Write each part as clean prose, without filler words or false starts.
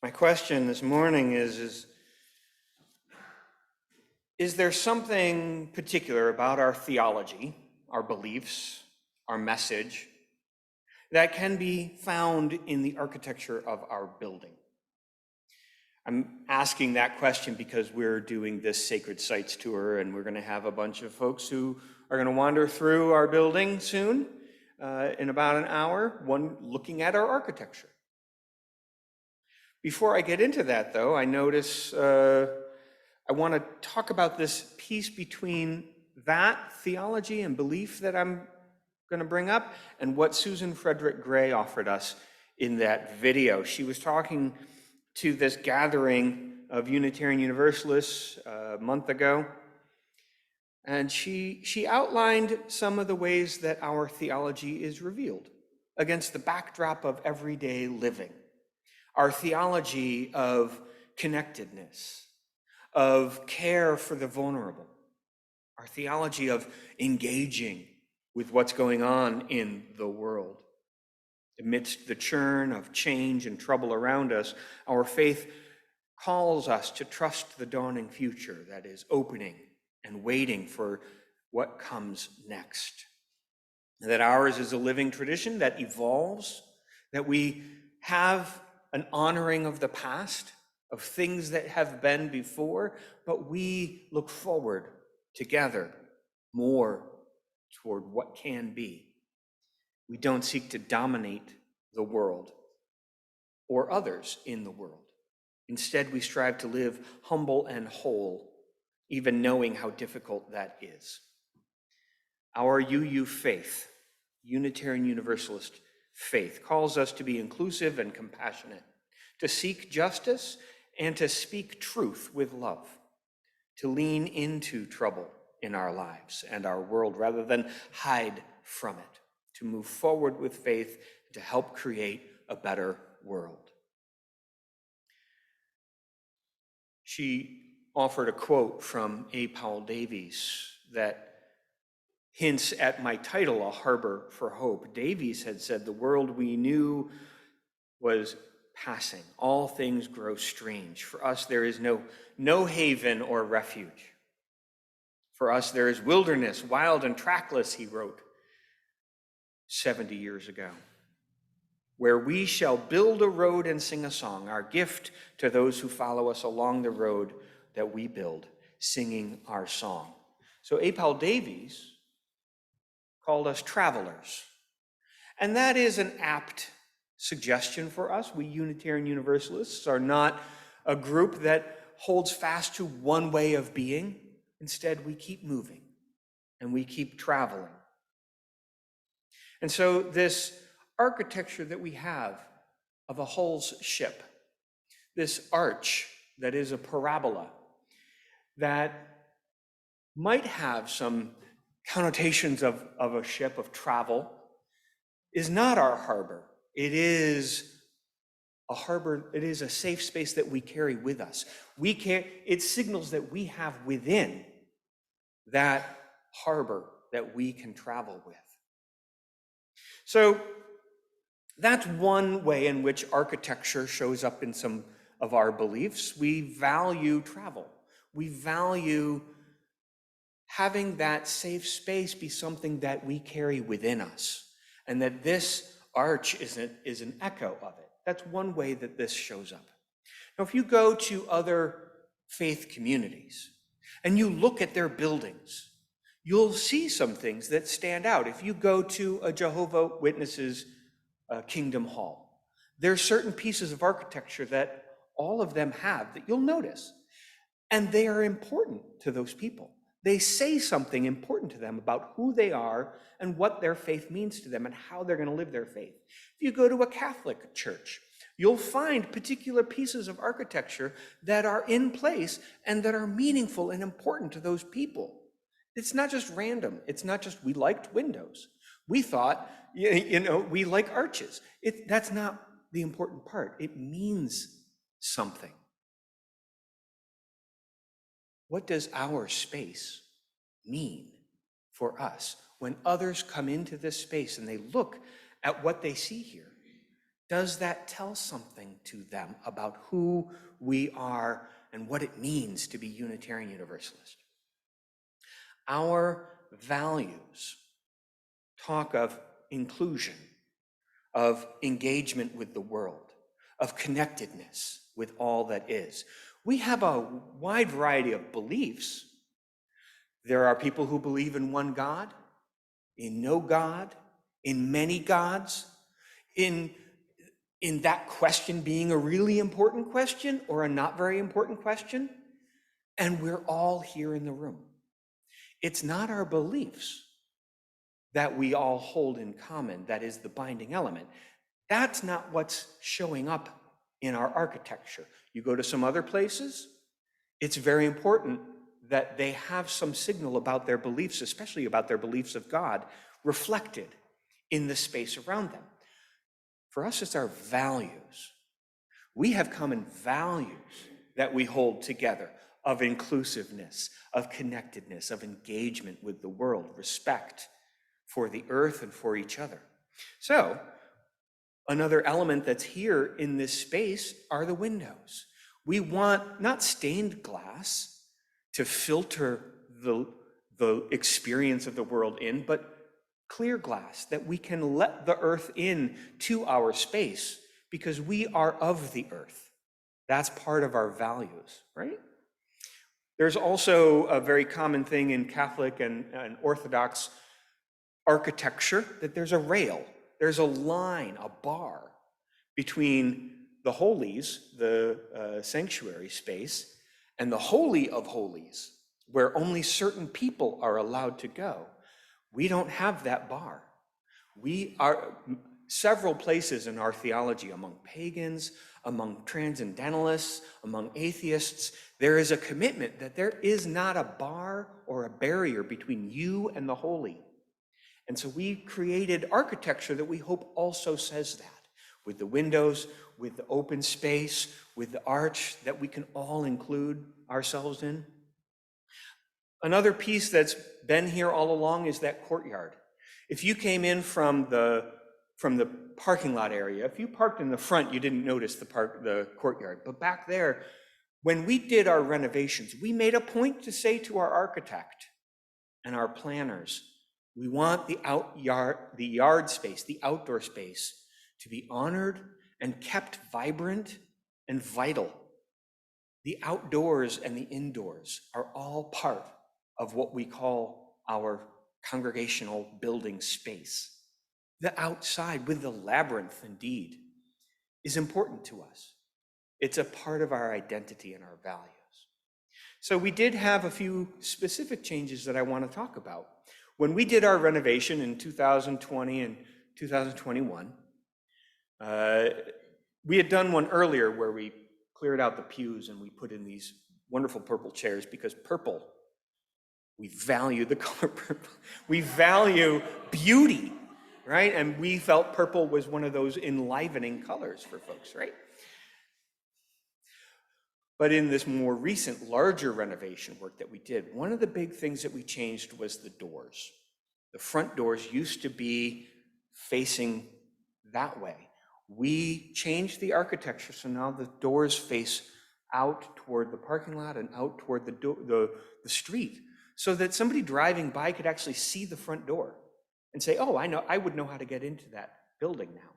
My question this morning is there something particular about our theology, our beliefs, our message, that can be found in the architecture of our building? I'm asking that question because we're doing this Sacred Sites tour, and we're going to have a bunch of folks who are going to wander through our building soon, in about an hour, looking at our architecture. Before I get into that, though, I notice I want to talk about this piece between that theology and belief that I'm going to bring up and what Susan Frederick Gray offered us in that video. She was talking to this gathering of Unitarian Universalists a month ago, and she outlined some of the ways that our theology is revealed against the backdrop of everyday living. Our theology of connectedness, of care for the vulnerable, our theology of engaging with what's going on in the world. Amidst the churn of change and trouble around us, our faith calls us to trust the dawning future that is opening and waiting for what comes next. That ours is a living tradition that evolves, that we have an honoring of the past, of things that have been before, but we look forward together more toward what can be. We don't seek to dominate the world or others in the world. Instead, we strive to live humble and whole, even knowing how difficult that is. Our UU faith, Unitarian Universalist faith, calls us to be inclusive and compassionate, to seek justice and to speak truth with love, to lean into trouble in our lives and our world rather than hide from it, to move forward with faith, to help create a better world. She offered a quote from A. Powell Davies that hints at my title, A Harbor for Hope. Davies had said, "The world we knew was passing. All things grow strange. For us, there is no haven or refuge. For us, there is wilderness, wild and trackless," he wrote 70 years ago, "where we shall build a road and sing a song, our gift to those who follow us along the road that we build, singing our song." So A. Powell Davies called us travelers. And that is an apt suggestion for us. We Unitarian Universalists are not a group that holds fast to one way of being. Instead, we keep moving and we keep traveling. And so this architecture that we have of a Hull's ship, this arch that is a parabola that might have some connotations of a ship of travel, is not our harbor. It is a harbor, it is a safe space that we carry with us. It signals that we have within that harbor that we can travel with. So that's one way in which architecture shows up in some of our beliefs. We value travel. We value having that safe space be something that we carry within us, and that this arch is an echo of it. That's one way that this shows up. Now, if you go to other faith communities and you look at their buildings, you'll see some things that stand out. If you go to a Jehovah's Witnesses Kingdom Hall, there are certain pieces of architecture that all of them have that you'll notice, and they are important to those people. They say something important to them about who they are and what their faith means to them and how they're going to live their faith. If you go to a Catholic church, you'll find particular pieces of architecture that are in place and that are meaningful and important to those people. It's not just random. It's not just we liked windows. We thought, we like arches. That's not the important part. It means something. What does our space mean for us when others come into this space and they look at what they see here? does that tell something to them about who we are and what it means to be Unitarian Universalist? Our values talk of inclusion, of engagement with the world, of connectedness with all that is. We have a wide variety of beliefs. There are people who believe in one God, in no God, in many gods, in that question being a really important question or a not very important question, and we're all here in the room. It's not our beliefs that we all hold in common that is the binding element. That's not what's showing up in our architecture. You go to some other places, it's very important that they have some signal about their beliefs, especially about their beliefs of God, reflected in the space around them. For us, it's our values. We have common values that we hold together of inclusiveness, of connectedness, of engagement with the world, respect for the earth and for each other. So, another element that's here in this space are the windows. We want not stained glass to filter the experience of the world in, but clear glass that we can let the earth in to our space because we are of the earth. That's part of our values, right? There's also a very common thing in Catholic and Orthodox architecture that there's a rail, there's a line, a bar between the holies, the sanctuary space, and the Holy of Holies, where only certain people are allowed to go. We don't have that bar. We are several places in our theology, among pagans, among transcendentalists, among atheists, there is a commitment that there is not a bar or a barrier between you and the holy. And so we created architecture that we hope also says that, with the windows, with the open space, with the arch that we can all include ourselves in. Another piece that's been here all along is that courtyard. If you came in from the parking lot area, if you parked in the front, you didn't notice the courtyard. But back there, when we did our renovations, we made a point to say to our architect and our planners, we want the yard space, the outdoor space, to be honored and kept vibrant and vital. The outdoors and the indoors are all part of what we call our congregational building space. The outside, with the labyrinth indeed, is important to us. It's a part of our identity and our values. So we did have a few specific changes that I want to talk about. When we did our renovation in 2020 and 2021, we had done one earlier where we cleared out the pews and we put in these wonderful purple chairs because purple, we value the color purple. We value beauty, right? And we felt purple was one of those enlivening colors for folks, right? But in this more recent, larger renovation work that we did, one of the big things that we changed was the doors. The front doors used to be facing that way. We changed the architecture, so now the doors face out toward the parking lot and out toward the street, so that somebody driving by could actually see the front door and say, oh, I would know how to get into that building now.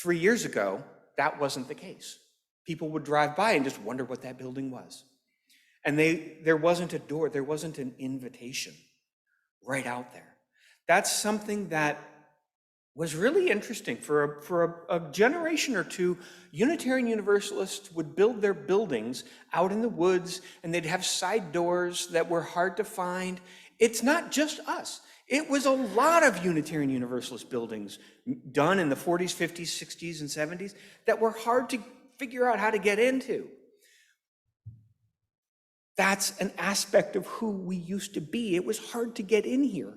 3 years ago, that wasn't the case. People would drive by and just wonder what that building was. And there wasn't a door, there wasn't an invitation right out there. That's something that was really interesting. For a generation or two, Unitarian Universalists would build their buildings out in the woods, and they'd have side doors that were hard to find. It's not just us. It was a lot of Unitarian Universalist buildings done in the 40s, 50s, 60s, and 70s that were hard to figure out how to get into. That's an aspect of who we used to be. It was hard to get in here.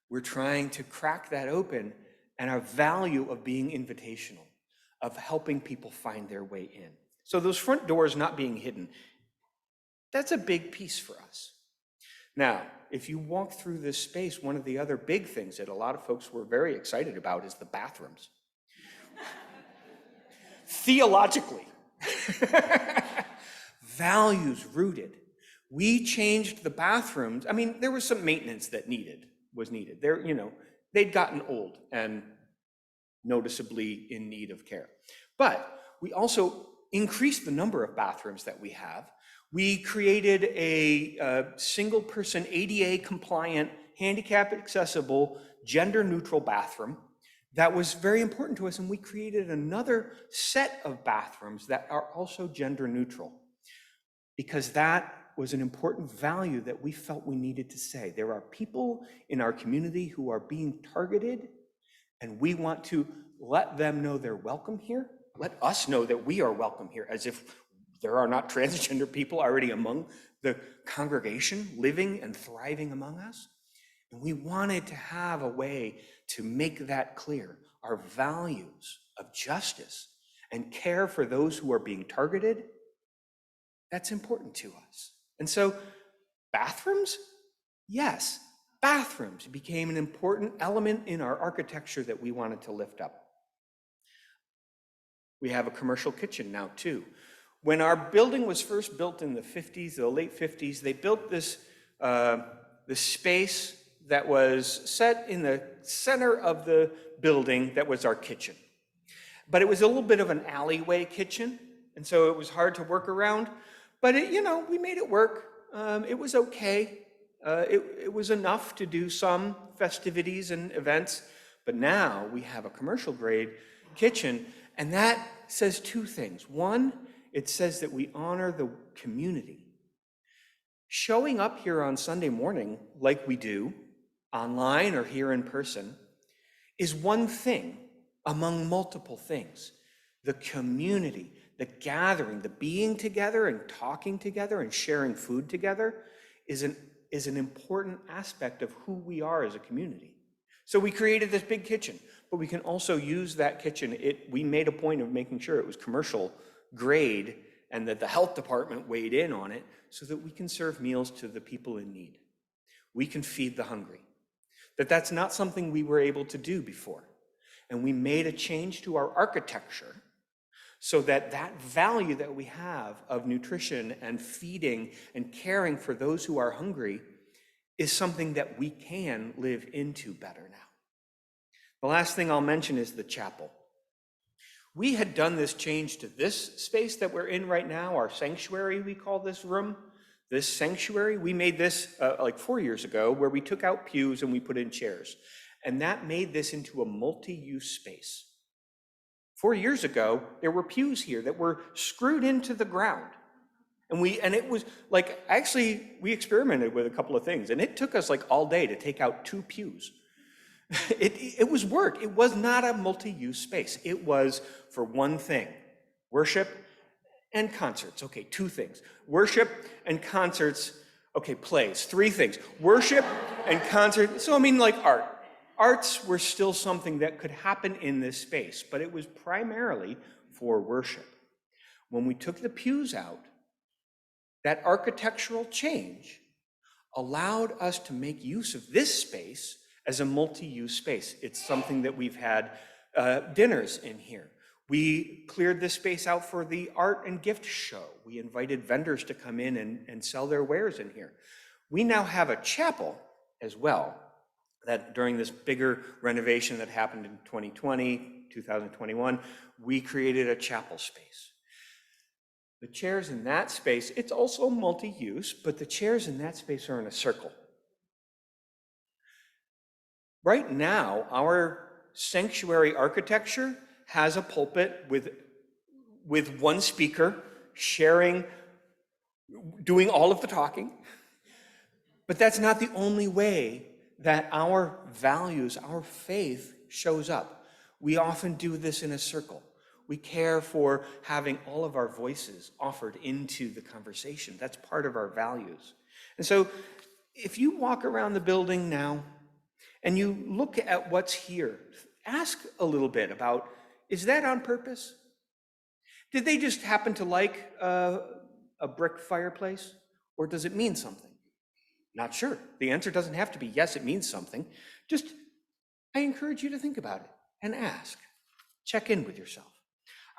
We're trying to crack that open, and our value of being invitational, of helping people find their way in. So those front doors not being hidden, that's a big piece for us. Now, if you walk through this space, one of the other big things that a lot of folks were very excited about is the bathrooms. Theologically, values rooted. We changed the bathrooms. I mean, there was some maintenance that was needed. They'd gotten old and noticeably in need of care. But we also increased the number of bathrooms that we have. We created a single-person ADA compliant, handicap accessible, gender neutral bathroom. That was very important to us, and we created another set of bathrooms that are also gender neutral, because that was an important value that we felt we needed to say. There are people in our community who are being targeted, and we want to let them know they're welcome here. Let us know that we are welcome here, as if there are not transgender people already among the congregation, living and thriving among us. And we wanted to have a way to make that clear. Our values of justice and care for those who are being targeted, that's important to us. And so bathrooms, yes, bathrooms became an important element in our architecture that we wanted to lift up. We have a commercial kitchen now too. When our building was first built in the 50s, the late 50s, they built this space that was set in the center of the building that was our kitchen. But it was a little bit of an alleyway kitchen, and so it was hard to work around. But we made it work. It was okay. It was enough to do some festivities and events. But now we have a commercial grade kitchen, and that says two things. One, it says that we honor the community. Showing up here on Sunday morning, like we do, online or here in person, is one thing among multiple things. The community, the gathering, the being together and talking together and sharing food together is an important aspect of who we are as a community. So we created this big kitchen, but we can also use that kitchen. We made a point of making sure it was commercial grade and that the health department weighed in on it so that we can serve meals to the people in need. We can feed the hungry. That's not something we were able to do before. And we made a change to our architecture so that value that we have of nutrition and feeding and caring for those who are hungry is something that we can live into better now. The last thing I'll mention is the chapel. We had done this change to this space that we're in right now, our sanctuary, we call this room. This sanctuary, we made this like 4 years ago, where we took out pews and we put in chairs. And that made this into a multi-use space. 4 years ago, there were pews here that were screwed into the ground. And it was like, actually, we experimented with a couple of things, and it took us like all day to take out 2 pews. It was work. It was not a multi-use space. It was for one thing: worship and concerts. Okay, 2 things. Worship and concerts. Okay, plays. 3 things. Worship and concert. So I mean, like art. Arts were still something that could happen in this space, but it was primarily for worship. When we took the pews out, that architectural change allowed us to make use of this space as a multi-use space. It's something that we've had dinners in here. We cleared this space out for the art and gift show. We invited vendors to come in and sell their wares in here. We now have a chapel as well, that during this bigger renovation that happened in 2020, 2021, we created a chapel space. The chairs in that space, it's also multi-use, but the chairs in that space are in a circle. Right now, our sanctuary architecture has a pulpit with one speaker sharing, doing all of the talking. But that's not the only way that our values, our faith shows up. We often do this in a circle. We care for having all of our voices offered into the conversation. That's part of our values. And so if you walk around the building now and you look at what's here, ask a little bit about, is that on purpose? Did they just happen to like a brick fireplace? Or does it mean something? Not sure. The answer doesn't have to be yes, it means something. Just, I encourage you to think about it and ask. Check in with yourself.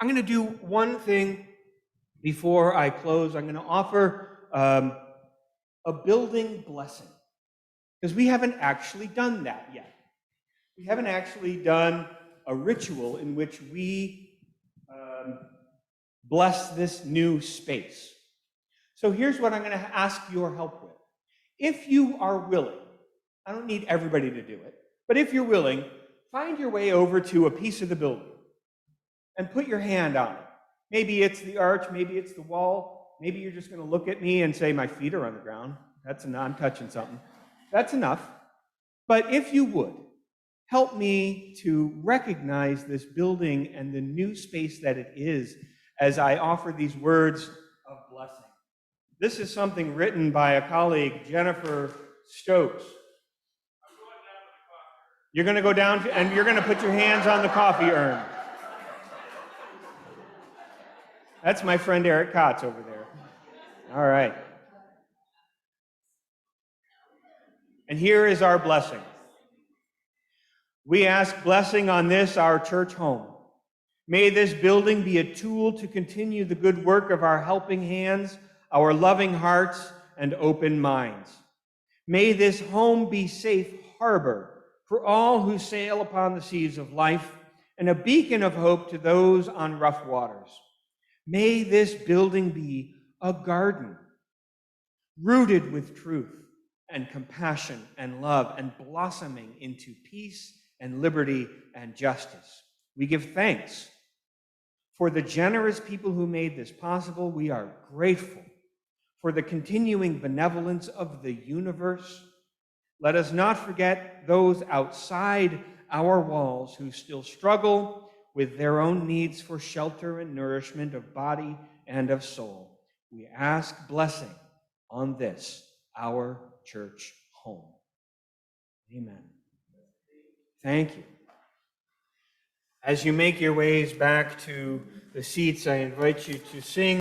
I'm going to do one thing before I close. I'm going to offer a building blessing, because we haven't actually done that yet. We haven't actually done a ritual in which we bless this new space. So here's what I'm going to ask your help with. If you are willing, I don't need everybody to do it, but if you're willing, find your way over to a piece of the building and put your hand on it. Maybe it's the arch, maybe it's the wall, maybe you're just going to look at me and say, my feet are on the ground. That's enough, I'm touching something. That's enough. But if you would, help me to recognize this building and the new space that it is as I offer these words of blessing. This is something written by a colleague, Jennifer Stokes. You're going to go down and you're going to put your hands on the coffee urn. That's my friend Eric Kotz over there. All right. And here is our blessing. We ask blessing on this, our church home. May this building be a tool to continue the good work of our helping hands, our loving hearts, and open minds. May this home be safe harbor for all who sail upon the seas of life and a beacon of hope to those on rough waters. May this building be a garden rooted with truth and compassion and love and blossoming into peace and liberty and justice. We give thanks for the generous people who made this possible. We are grateful for the continuing benevolence of the universe. Let us not forget those outside our walls who still struggle with their own needs for shelter and nourishment of body and of soul. We ask blessing on this, our church home. Amen. Thank you. As you make your ways back to the seats, I invite you to sing